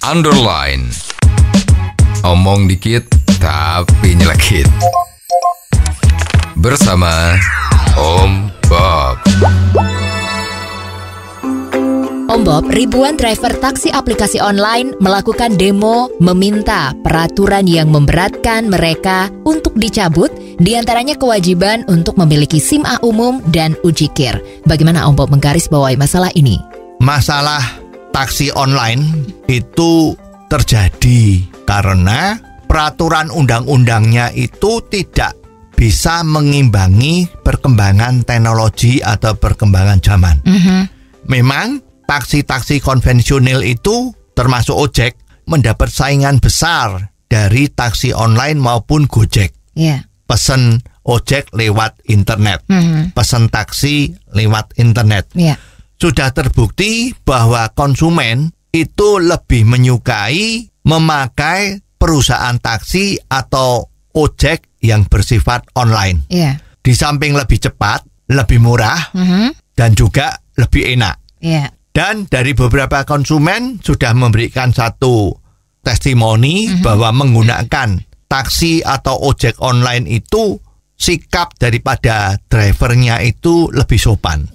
underline. Omong dikit tapi nyelekit. Bersama Om Bob. Om Bob, ribuan driver taksi aplikasi online melakukan demo meminta peraturan yang memberatkan mereka untuk dicabut, diantaranya kewajiban untuk memiliki SIM A umum dan ujikir. Bagaimana Om Bob menggarisbawahi masalah ini? Masalah taksi online itu terjadi karena peraturan undang-undangnya itu tidak bisa mengimbangi perkembangan teknologi atau perkembangan zaman. Memang taksi-taksi konvensional itu termasuk ojek mendapat saingan besar dari taksi online maupun Gojek. Pesan ojek lewat internet, pesan taksi lewat internet. Sudah terbukti bahwa konsumen itu lebih menyukai memakai perusahaan taksi atau ojek yang bersifat online. Di samping lebih cepat, lebih murah, dan juga lebih enak. Dan dari beberapa konsumen sudah memberikan satu testimoni bahwa menggunakan taksi atau ojek online itu sikap daripada drivernya itu lebih sopan.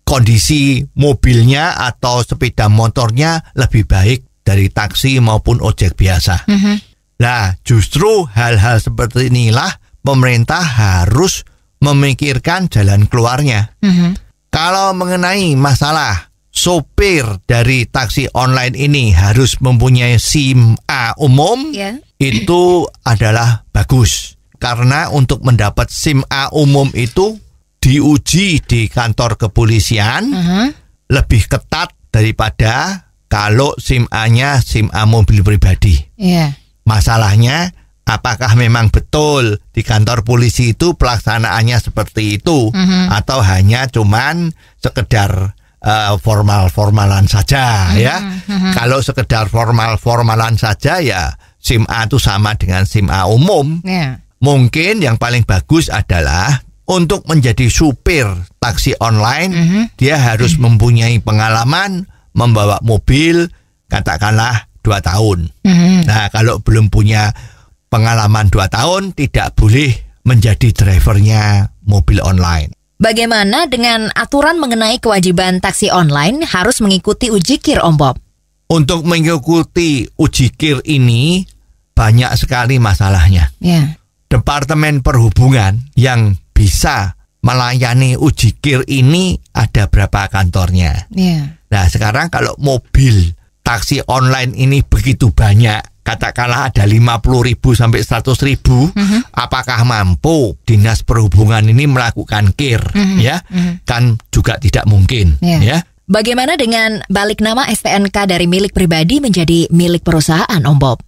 Kondisi mobilnya atau sepeda motornya lebih baik dari taksi maupun ojek biasa. Nah, justru hal-hal seperti inilah pemerintah harus memikirkan jalan keluarnya. Kalau mengenai masalah sopir dari taksi online ini harus mempunyai SIM A umum, itu adalah bagus. Karena untuk mendapat SIM A umum itu diuji di kantor kepolisian lebih ketat daripada kalau SIM A-nya SIM A mobil pribadi. Masalahnya, apakah memang betul di kantor polisi itu pelaksanaannya seperti itu atau hanya cuman sekedar formal-formalan saja ya. Kalau sekedar formal-formalan saja ya SIM A itu sama dengan SIM A umum. Mungkin yang paling bagus adalah untuk menjadi supir taksi online dia harus mempunyai pengalaman membawa mobil katakanlah 2 tahun. Nah, kalau belum punya pengalaman 2 tahun tidak boleh menjadi drivernya mobil online. Bagaimana dengan aturan mengenai kewajiban taksi online harus mengikuti ujikir, Om Bob? Untuk mengikuti ujikir ini banyak sekali masalahnya. Departemen Perhubungan yang bisa melayani ujikir ini ada berapa kantornya. Nah, sekarang kalau mobil taksi online ini begitu banyak, katakanlah ada 50.000 sampai 100.000, apakah mampu Dinas Perhubungan ini melakukan KIR? Kan juga tidak mungkin. Bagaimana dengan balik nama STNK dari milik pribadi menjadi milik perusahaan, Om Bob?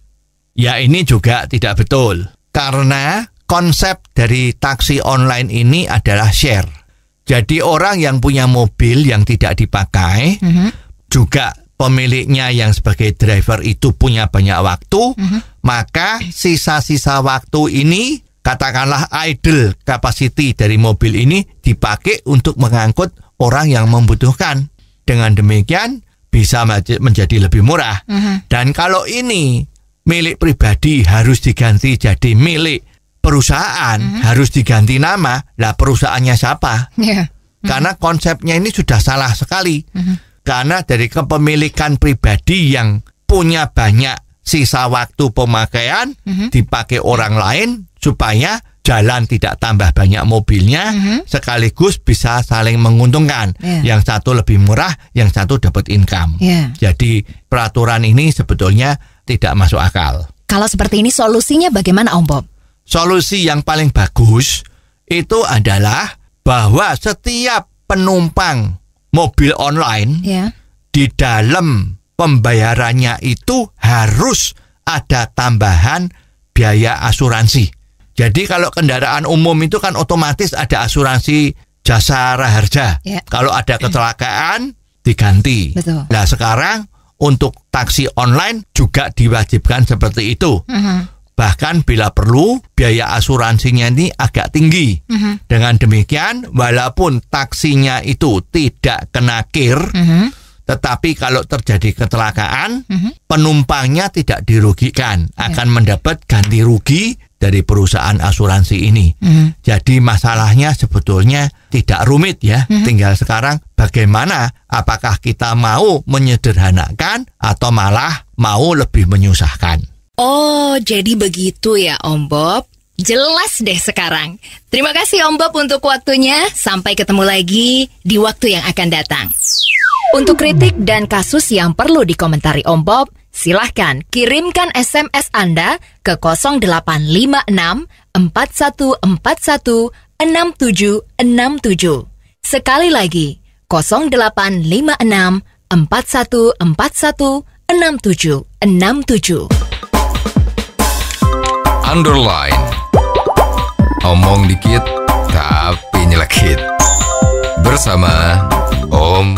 Ya, ini juga tidak betul. Karena konsep dari taksi online ini adalah share. Jadi orang yang punya mobil yang tidak dipakai, juga pemiliknya yang sebagai driver itu punya banyak waktu, maka sisa-sisa waktu ini, katakanlah idle capacity dari mobil ini dipakai untuk mengangkut orang yang membutuhkan. Dengan demikian bisa menjadi lebih murah. Dan kalau ini milik pribadi harus diganti jadi milik perusahaan, harus diganti nama. Lah perusahaannya siapa? Karena konsepnya ini sudah salah sekali. Karena dari kepemilikan pribadi yang punya banyak sisa waktu pemakaian dipakai orang lain supaya jalan tidak tambah banyak mobilnya, sekaligus bisa saling menguntungkan. Yang satu lebih murah, yang satu dapat income. Jadi peraturan ini sebetulnya tidak masuk akal. Kalau seperti ini solusinya bagaimana, Om Bob? Solusi yang paling bagus itu adalah bahwa setiap penumpang mobil online di dalam pembayarannya itu harus ada tambahan biaya asuransi. Jadi kalau kendaraan umum itu kan otomatis ada asuransi jasa raharja. Kalau ada kecelakaan diganti. Nah, sekarang untuk taksi online juga diwajibkan seperti itu. Bahkan bila perlu biaya asuransinya ini agak tinggi. Dengan demikian walaupun taksinya itu tidak kena KIR, Tetapi kalau terjadi kecelakaan, penumpangnya tidak dirugikan, akan mendapat ganti rugi dari perusahaan asuransi ini. Jadi masalahnya sebetulnya tidak rumit ya. Tinggal sekarang bagaimana, apakah kita mau menyederhanakan atau malah mau lebih menyusahkan. Oh, jadi begitu ya Om Bob. Jelas deh sekarang. Terima kasih Om Bob untuk waktunya. Sampai ketemu lagi di waktu yang akan datang. Untuk kritik dan kasus yang perlu dikomentari Om Bob, silahkan kirimkan SMS Anda ke 0856 4141 6767. Sekali lagi, 0856 4141 6767. Underline. Omong dikit tapi nyelekit. Bersama Om